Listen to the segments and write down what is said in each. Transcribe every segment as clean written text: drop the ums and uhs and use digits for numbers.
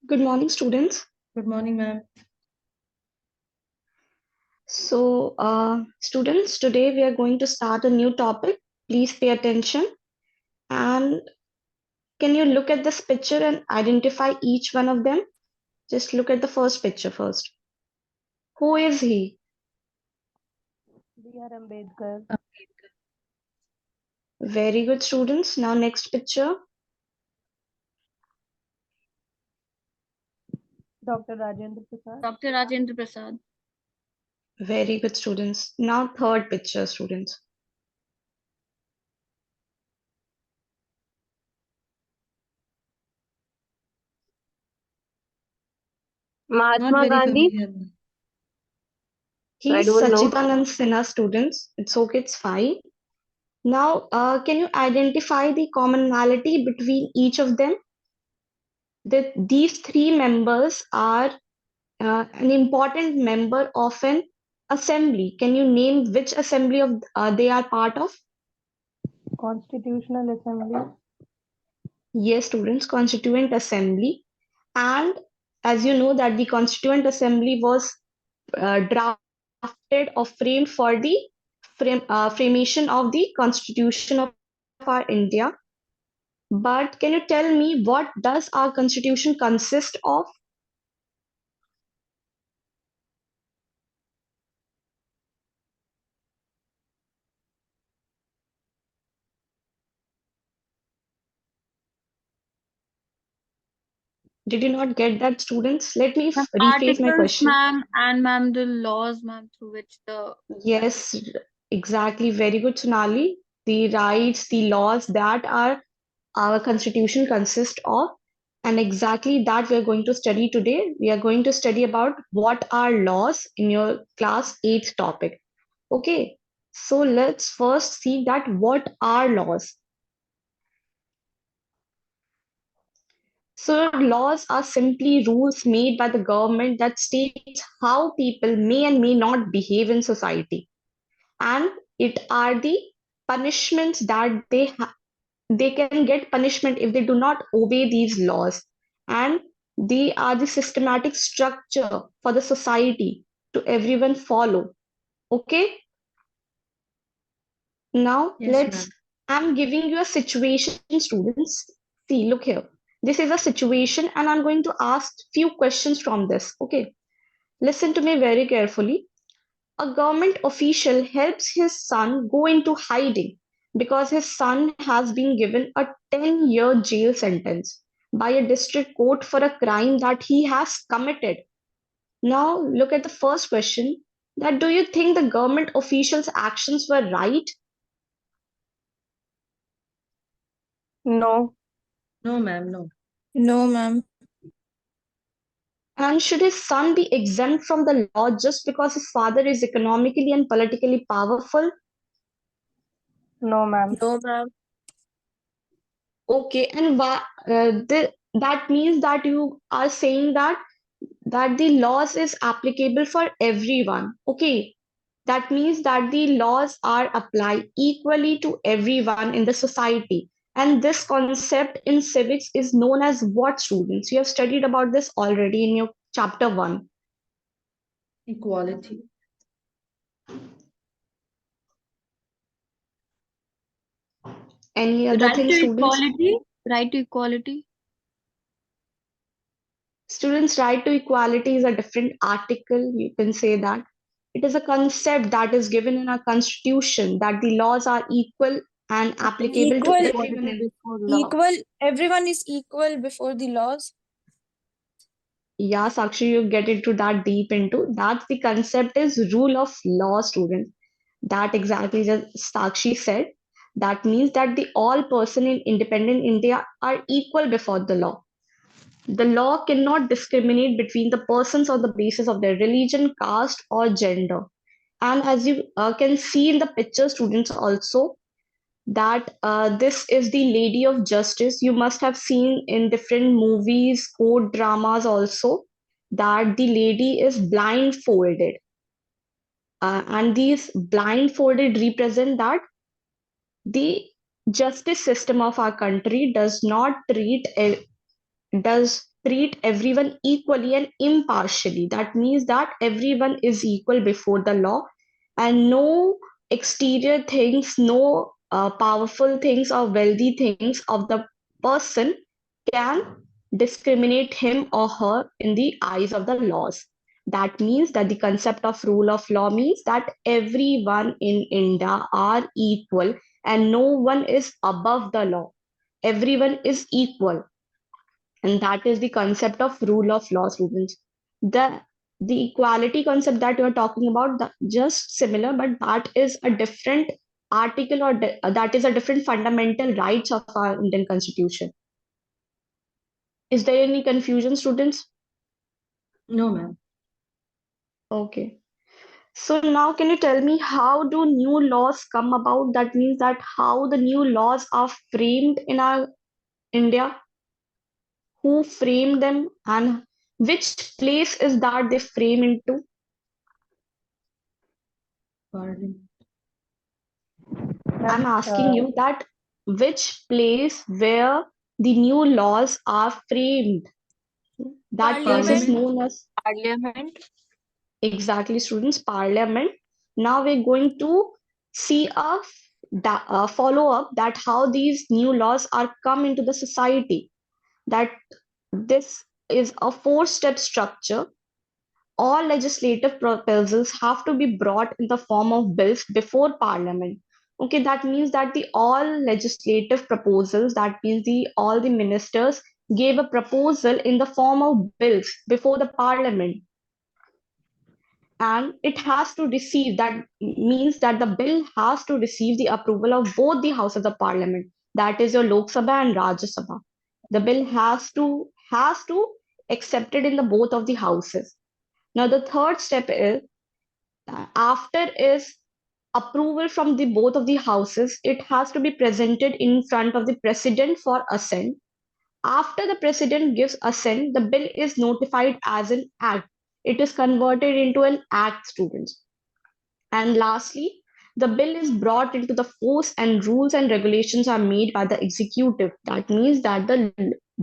Good morning, students. Good morning, ma'am. Students, today we are going to start a new topic. Please pay attention. And can you look at this picture and identify each one of them? Just look at the first picture first. Who is he? B.R. Ambedkar, Very good, students. Now, next picture. Dr. Rajendra Prasad, Dr. Rajendra Prasad. Very good, students. Now, third picture, students. Not Mahatma very Gandhi. familiar. I He's don't know. Sachidanand Sinha, students. It's okay, it's fine. Now, can you identify the commonality between each of them? These three members are an important member of an assembly. Can you name which assembly of they are part of? Constitutional Assembly, Yes, students, Constituent Assembly. And as you know that the Constituent Assembly was drafted or framed for the framation of the Constitution of our India. But can you tell me what does our Constitution consist of? Did you not get that, students? Let me Ma'am, rephrase my articles, question. ma'am, and ma'am, the laws, ma'am, through which the Yes, exactly. Very good, Sonali. The rights, the laws that our constitution consists of, and exactly that we are going to study today. We are going to study about what are laws in your class 8th topic. Okay, so let's first see that what are laws. So laws are simply rules made by the government that states how people may and may not behave in society, and it are the punishments that they can get punishment if they do not obey these laws, and they are the systematic structure for the society to everyone follow. Okay, now yes, let's ma'am. I'm giving you a situation, students. See, look here, this is a situation and I'm going to ask few questions from this. Okay, listen to me very carefully. A government official helps his son go into hiding because his son has been given a 10-year jail sentence by a district court for a crime that he has committed. Now, look at the first question, that do you think the government official's actions were right? no, No, ma'am, no. No, ma'am. And should his son be exempt from the law just because his father is economically and politically powerful? no, ma'am. No, ma'am. Okay, and that means that you are saying that the laws is applicable for everyone. Okay, that means that the laws are applied equally to everyone in the society. And this concept in civics is known as what, students? You have studied about this already in your chapter 1. Equality. Any other Right thing, to students? equality. Right to equality. Students' right to equality is a different article, you can say that. It is a concept that is given in our constitution that the laws are equal and applicable to Equal, everyone. Equality before law. equal. Everyone is equal before the laws. Yeah, Sakshi, you get into that deep into. That's the concept is rule of law, student. That exactly just Sakshi said. That means that the all person in independent India are equal before the law. The law cannot discriminate between the persons on the basis of their religion, caste, or gender. And as you can see in the picture, students also, that this is the Lady of Justice. You must have seen in different movies, court dramas also, that the lady is blindfolded. And these blindfolded represent that the justice system of our country does not treat does treat everyone equally and impartially. That means that everyone is equal before the law, and no exterior things, no powerful things or wealthy things of the person can discriminate him or her in the eyes of the laws. That means that the concept of rule of law means that everyone in India are equal and no one is above the law. Everyone is equal, and that is the concept of rule of law, students. The the equality concept that you're talking about, just similar, but that is a different article, or that is a different fundamental rights of our Indian constitution. Is there any confusion, students? No, ma'am. Okay, so now can you tell me how do new laws come about? That means that how the new laws are framed in our India, who framed them, and which place is that they frame into? Parliament. I'm Ma'am, asking you that which place where the new laws are framed, that place is Parliament. known as Parliament. exactly, students, parliament. Now we're going to see a follow up that how these new laws are come into the society. That this is a four-step structure. All legislative proposals have to be brought in the form of bills before parliament. Okay, that means that the all legislative proposals, that means the all the ministers gave a proposal in the form of bills before the parliament, and it has to receive, that means that the bill has to receive the approval of both the houses of parliament, that is your Lok Sabha and Rajya Sabha. The bill has to accepted in the both of the houses. Now the third step is, after is approval from the both of the houses, it has to be presented in front of the president for assent. After the president gives assent, the bill is notified as an act. It is converted into an act, students. And lastly, the bill is brought into the force and rules and regulations are made by the executive. That means that the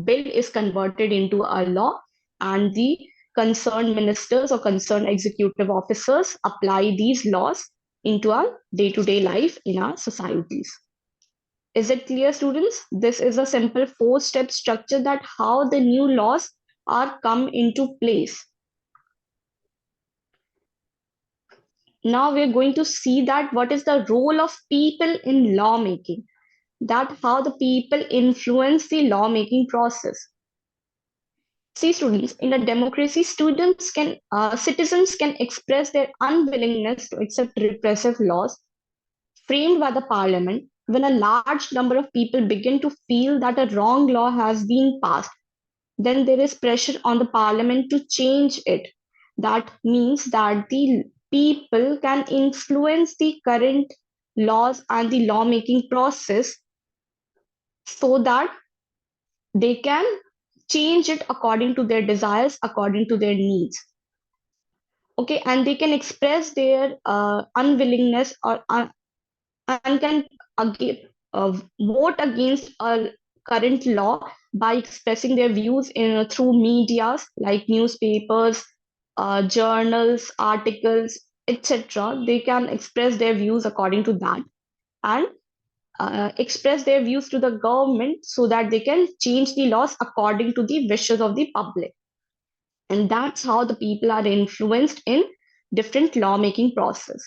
bill is converted into a law, and the concerned ministers or concerned executive officers apply these laws into our day-to-day life in our societies. Is it clear, students? This is a simple four-step structure that how the new laws are come into place. Now we're going to see that what is the role of people in lawmaking, that how the people influence the lawmaking process. See, students, in a democracy, citizens can express their unwillingness to accept repressive laws framed by the parliament. When a large number of people begin to feel that a wrong law has been passed, then there is pressure on the parliament to change it. That means that the people can influence the current laws and the lawmaking process so that they can change it according to their desires, according to their needs. Okay, and they can express their unwillingness or and can vote against a current law by expressing their views through medias like newspapers, journals, articles, etc. They can express their views according to that, and express their views to the government so that they can change the laws according to the wishes of the public. And that's how the people are influenced in different lawmaking process.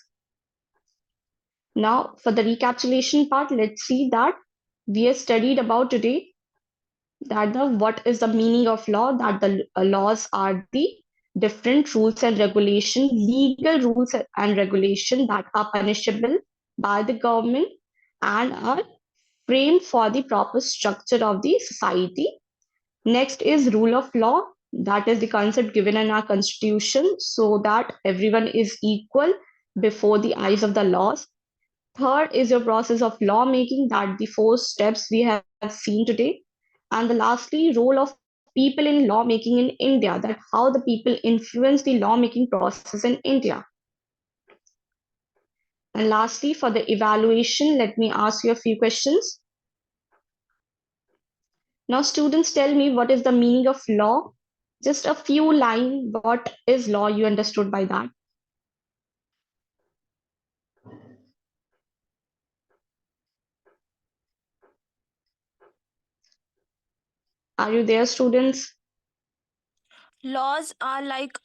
Now, for the recapitulation part, let's see that we have studied about today that the what is the meaning of law, that the laws are the different rules and regulation, legal rules and regulation that are punishable by the government and are framed for the proper structure of the society. Next is rule of law. That is the concept given in our constitution so that everyone is equal before the eyes of the laws. Third is your process of lawmaking, that the four steps we have seen today. And the lastly, role of people in lawmaking in India, that how the people influence the lawmaking process in India. And lastly, for the evaluation, let me ask you a few questions. Now, students, tell me what is the meaning of law? Just a few lines. What is law? You understood by that? Are you there, students? Laws are like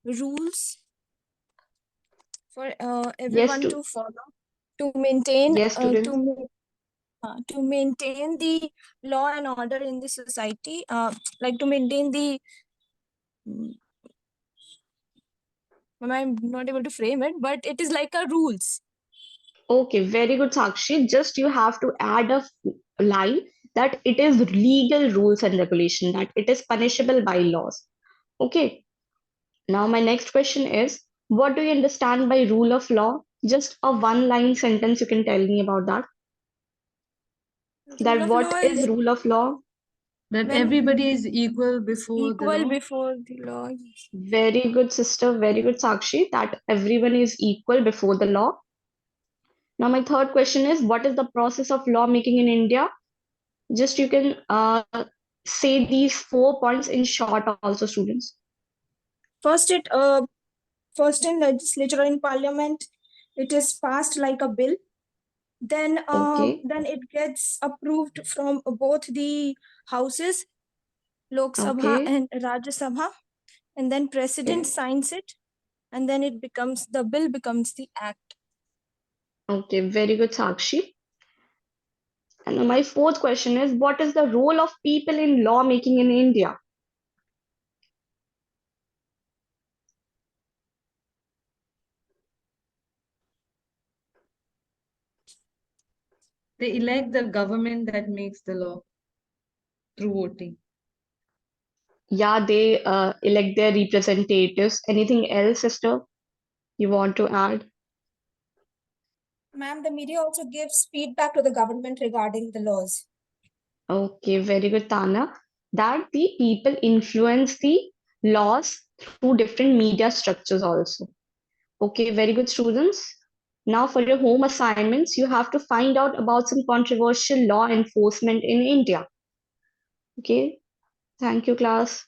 rules for Yes, everyone to follow to maintain yes, students. to maintain the law and order in the society, like to maintain the mm, I'm not able to frame it, but it is like a rules. Okay, very good, Sakshi. Just you have to add a line that it is legal rules and regulation, that it is punishable by laws. Okay. Now, my next question is, what do you understand by rule of law? Just a one-line sentence you can tell me about that. Rule That of what law is is rule of law? That when everybody is equal before the equal law. before the law. Very good, sister. Very good, Sakshi. That everyone is equal before the law. Now, my third question is, what is the process of law making in India? Just you can say these 4 points in short, also, students. First, first in legislature or in parliament, it is passed like a bill. Okay, Then it gets approved from both the houses, Lok Sabha okay, and Rajya Sabha, and then president okay, signs it, and then the bill becomes the act. okay. Very good, Sakshi. And my fourth question is, what is the role of people in law making in India? They elect the government that makes the law through voting. Yeah, they elect their representatives. Anything else, sister, you want to add? Ma'am, the media also gives feedback to the government regarding the laws. Okay, very good, Tana. That the people influence the laws through different media structures also. Okay, very good, students. Now, for your home assignments, you have to find out about some controversial law enforcement in India. Okay, thank you, class.